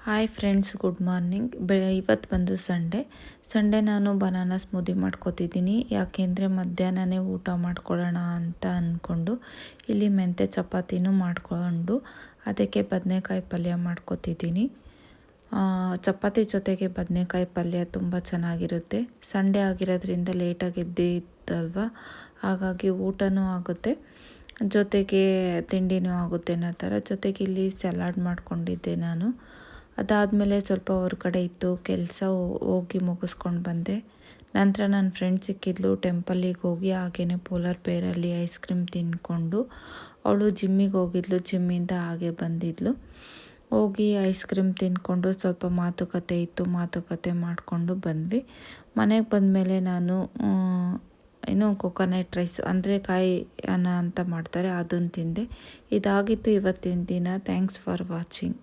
Hi friends, good morning. ಇವತ್ತು ಬಂದು Sunday ನಾನು ಬನಾನಾ ಸ್ಮೂದಿ ಮಾಡ್ಕೋತಿದ್ದೀನಿ. ಯಾಕೆಂದರೆ ಮಧ್ಯಾಹ್ನನೇ ಊಟ ಮಾಡ್ಕೊಳ್ಳೋಣ ಅಂತ ಅಂದ್ಕೊಂಡು ಇಲ್ಲಿ ಮೆಂತ್ಯ ಚಪಾತಿನೂ ಮಾಡಿಕೊಂಡು ಅದಕ್ಕೆ ಬದನೆಕಾಯಿ ಪಲ್ಯ ಮಾಡ್ಕೋತಿದ್ದೀನಿ. ಚಪಾತಿ ಜೊತೆಗೆ ಬದನೆಕಾಯಿ ಪಲ್ಯ ತುಂಬ ಚೆನ್ನಾಗಿರುತ್ತೆ. ಸಂಡೇ ಆಗಿರೋದ್ರಿಂದ ಲೇಟಾಗಿ ಎದ್ದಿದ್ದಲ್ವ, ಹಾಗಾಗಿ ಊಟನೂ ಆಗುತ್ತೆ, ಜೊತೆಗೆ ತಿಂಡಿನೂ ಆಗುತ್ತೆ ಅನ್ನೋ ಥರ. ಜೊತೆಗೆ ಇಲ್ಲಿ ಸಲಾಡ್ ಮಾಡ್ಕೊಂಡಿದ್ದೆ ನಾನು. ಅದಾದಮೇಲೆ ಸ್ವಲ್ಪ ಹೊರಗಡೆ ಇತ್ತು ಕೆಲಸ, ಹೋಗಿ ಮುಗಿಸ್ಕೊಂಡು ಬಂದೆ. ನಂತರ ನನ್ನ ಫ್ರೆಂಡ್ ಸಿಕ್ಕಿದ್ಲು, ಟೆಂಪಲ್ಲಿಗೆ ಹೋಗಿ ಹಾಗೆಯೇ ಪೋಲಾರ್ ಬೇರಲ್ಲಿ ಐಸ್ ಕ್ರೀಮ್ ತಿಂದ್ಕೊಂಡು ಅವಳು ಜಿಮ್ಮಿಗೆ ಹೋಗಿದ್ಲು. ಜಿಮ್ಮಿಂದ ಹಾಗೆ ಬಂದಿದ್ಲು. ಹೋಗಿ ಐಸ್ ಕ್ರೀಮ್ ತಿಂದ್ಕೊಂಡು ಸ್ವಲ್ಪ ಮಾತುಕತೆ ಇತ್ತು, ಮಾತುಕತೆ ಮಾಡಿಕೊಂಡು ಬಂದ್ವಿ. ಮನೆಗೆ ಬಂದಮೇಲೆ ನಾನು ಕೊಕೊನಟ್ ರೈಸ್ ಅಂದರೆ ಕಾಯಿ ಅನ್ನ ಅಂತ ಮಾಡ್ತಾರೆ, ಅದನ್ನು ತಿಂದೆ. ಇದಾಗಿತ್ತು ಇವತ್ತಿನ ದಿನ. Thanks for watching.